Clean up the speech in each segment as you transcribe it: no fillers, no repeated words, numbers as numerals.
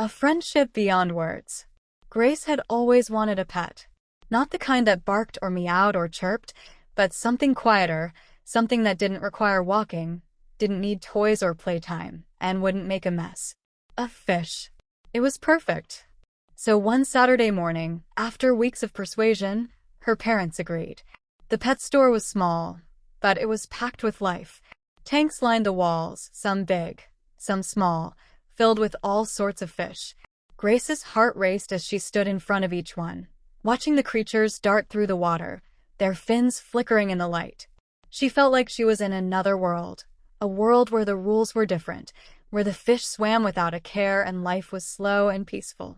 A friendship beyond words. Grace had always wanted a pet. Not the kind that barked or meowed or chirped, but something quieter, something that didn't require walking, didn't need toys or playtime, and wouldn't make a mess. A fish. It was perfect. So one Saturday morning, after weeks of persuasion, her parents agreed. The pet store was small, but it was packed with life. Tanks lined the walls, some big, some small, filled with all sorts of fish. Grace's heart raced as she stood in front of each one, watching the creatures dart through the water, their fins flickering in the light. She felt like she was in another world, a world where the rules were different, where the fish swam without a care and life was slow and peaceful.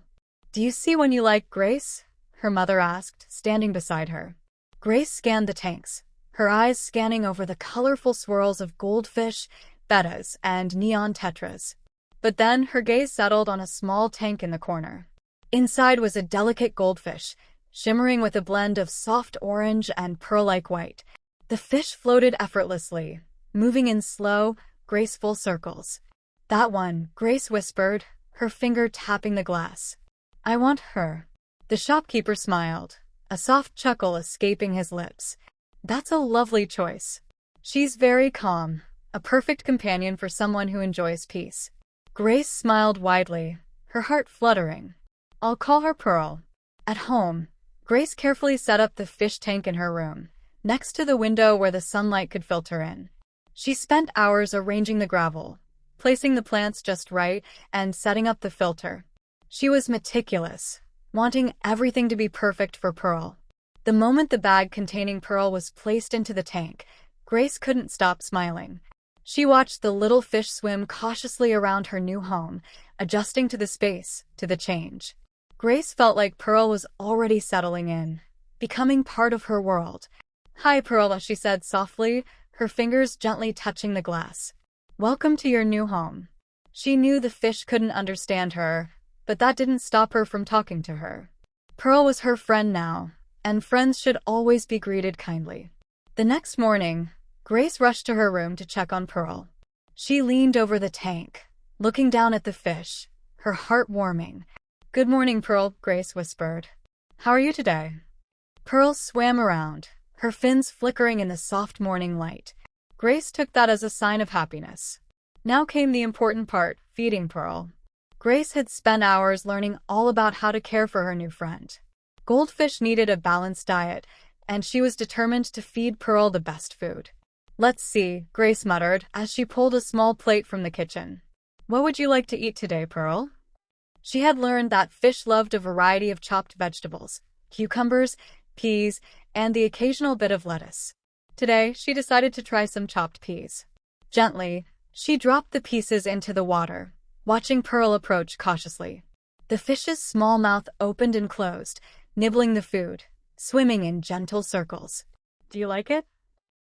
"Do you see when you like, Grace?" her mother asked, standing beside her. Grace scanned the tanks, her eyes scanning over the colorful swirls of goldfish, bettas, and neon tetras. But then her gaze settled on a small tank in the corner. Inside was a delicate goldfish, shimmering with a blend of soft orange and pearl-like white. The fish floated effortlessly, moving in slow, graceful circles. "That one," Grace whispered, her finger tapping the glass. "I want her." The shopkeeper smiled, a soft chuckle escaping his lips. "That's a lovely choice. She's very calm, a perfect companion for someone who enjoys peace." Grace smiled widely, her heart fluttering. "I'll call her Pearl." At home, Grace carefully set up the fish tank in her room, next to the window where the sunlight could filter in. She spent hours arranging the gravel, placing the plants just right, and setting up the filter. She was meticulous, wanting everything to be perfect for Pearl. The moment the bag containing Pearl was placed into the tank, Grace couldn't stop smiling. She watched the little fish swim cautiously around her new home, adjusting to the space, to the change. Grace felt like Pearl was already settling in, becoming part of her world. "Hi, Pearl," she said softly, her fingers gently touching the glass. "Welcome to your new home." She knew the fish couldn't understand her, but that didn't stop her from talking to her. Pearl was her friend now, and friends should always be greeted kindly. The next morning, Grace rushed to her room to check on Pearl. She leaned over the tank, looking down at the fish, her heart warming. "Good morning, Pearl," Grace whispered. "How are you today?" Pearl swam around, her fins flickering in the soft morning light. Grace took that as a sign of happiness. Now came the important part, feeding Pearl. Grace had spent hours learning all about how to care for her new friend. Goldfish needed a balanced diet, and she was determined to feed Pearl the best food. "Let's see," Grace muttered as she pulled a small plate from the kitchen. "What would you like to eat today, Pearl?" She had learned that fish loved a variety of chopped vegetables, cucumbers, peas, and the occasional bit of lettuce. Today, she decided to try some chopped peas. Gently, she dropped the pieces into the water, watching Pearl approach cautiously. The fish's small mouth opened and closed, nibbling the food, swimming in gentle circles. "Do you like it?"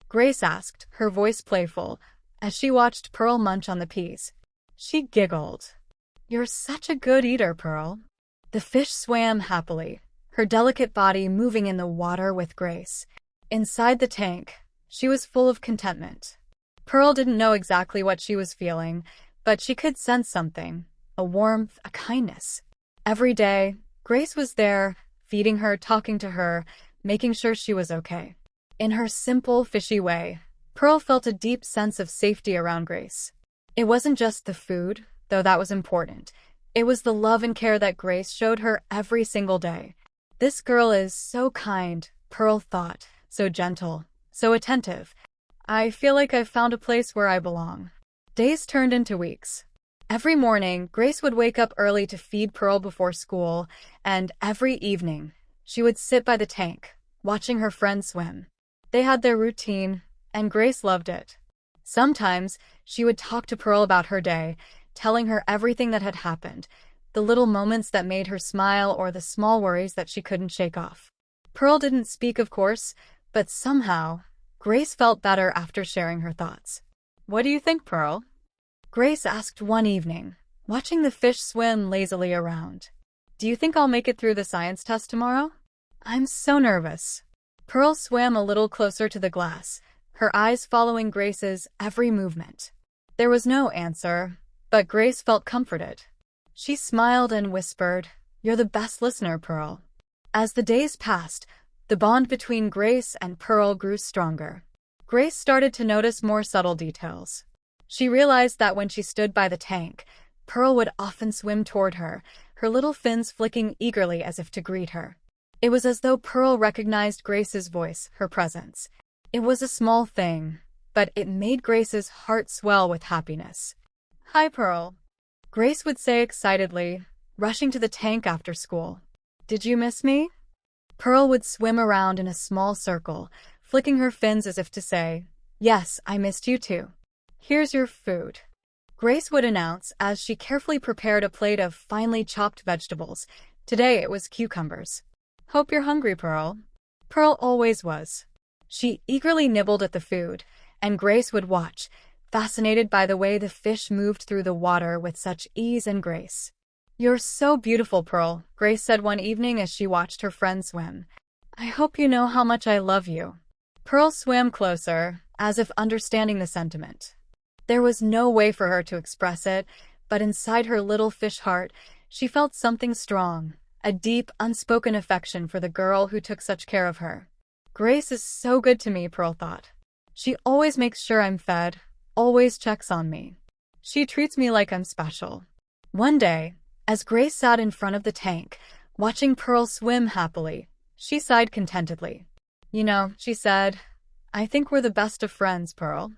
Grace asked, her voice playful, as she watched Pearl munch on the peas. She giggled. "You're such a good eater, Pearl." The fish swam happily, her delicate body moving in the water with grace. Inside the tank, she was full of contentment. Pearl didn't know exactly what she was feeling, but she could sense something, a warmth, a kindness. Every day, Grace was there, feeding her, talking to her, making sure she was okay. In her simple, fishy way, Pearl felt a deep sense of safety around Grace. It wasn't just the food, though that was important. It was the love and care that Grace showed her every single day. "This girl is so kind," Pearl thought, "so gentle, so attentive. I feel like I've found a place where I belong." Days turned into weeks. Every morning, Grace would wake up early to feed Pearl before school, and every evening, she would sit by the tank, watching her friends swim. They had their routine, and Grace loved it. Sometimes, she would talk to Pearl about her day, telling her everything that had happened, the little moments that made her smile or the small worries that she couldn't shake off. Pearl didn't speak, of course, but somehow, Grace felt better after sharing her thoughts. "What do you think, Pearl?" Grace asked one evening, watching the fish swim lazily around. "Do you think I'll make it through the science test tomorrow?" "I'm so nervous." Pearl swam a little closer to the glass, her eyes following Grace's every movement. There was no answer, but Grace felt comforted. She smiled and whispered, "You're the best listener, Pearl." As the days passed, the bond between Grace and Pearl grew stronger. Grace started to notice more subtle details. She realized that when she stood by the tank, Pearl would often swim toward her, her little fins flicking eagerly as if to greet her. It was as though Pearl recognized Grace's voice, her presence. It was a small thing, but it made Grace's heart swell with happiness. "Hi, Pearl," Grace would say excitedly, rushing to the tank after school. "Did you miss me?" Pearl would swim around in a small circle, flicking her fins as if to say, "Yes, I missed you too. Here's your food," Grace would announce as she carefully prepared a plate of finely chopped vegetables. Today it was cucumbers. "Hope you're hungry, Pearl." Pearl always was. She eagerly nibbled at the food, and Grace would watch, fascinated by the way the fish moved through the water with such ease and grace. "You're so beautiful, Pearl," Grace said one evening as she watched her friend swim. "I hope you know how much I love you." Pearl swam closer, as if understanding the sentiment. There was no way for her to express it, but inside her little fish heart, she felt something strong, a deep, unspoken affection for the girl who took such care of her. "Grace is so good to me," Pearl thought. "She always makes sure I'm fed, always checks on me. She treats me like I'm special." One day, as Grace sat in front of the tank, watching Pearl swim happily, she sighed contentedly. "You know," she said, "I think we're the best of friends, Pearl.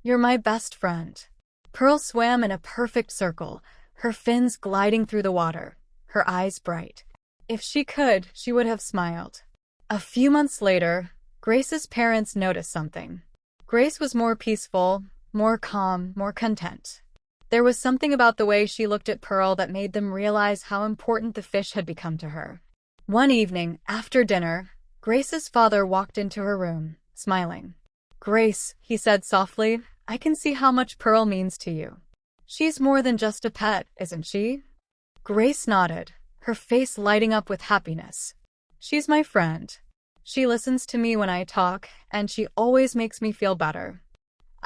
You're my best friend." Pearl swam in a perfect circle, her fins gliding through the water, her eyes bright. If she could, she would have smiled. A few months later, Grace's parents noticed something. Grace was more peaceful, more calm, more content. There was something about the way she looked at Pearl that made them realize how important the fish had become to her. One evening, after dinner, Grace's father walked into her room, smiling. "Grace," he said softly, "I can see how much Pearl means to you. She's more than just a pet, isn't she?" Grace nodded, her face lighting up with happiness. "She's my friend. She listens to me when I talk, and she always makes me feel better.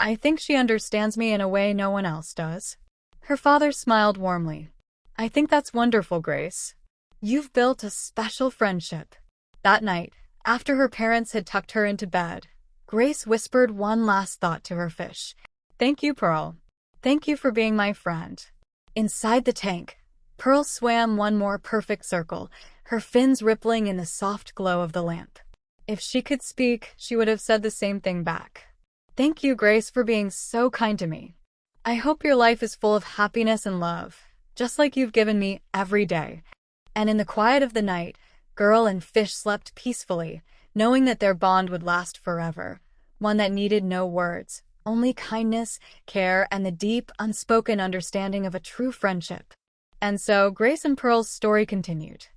I think she understands me in a way no one else does." Her father smiled warmly. "I think that's wonderful, Grace. You've built a special friendship." That night, after her parents had tucked her into bed, Grace whispered one last thought to her fish. "Thank you, Pearl. Thank you for being my friend." Inside the tank, Pearl swam one more perfect circle, her fins rippling in the soft glow of the lamp. If she could speak, she would have said the same thing back. "Thank you, Grace, for being so kind to me. I hope your life is full of happiness and love, just like you've given me every day." And in the quiet of the night, girl and fish slept peacefully, knowing that their bond would last forever, one that needed no words, only kindness, care, and the deep, unspoken understanding of a true friendship. And so, Grace and Pearl's story continued.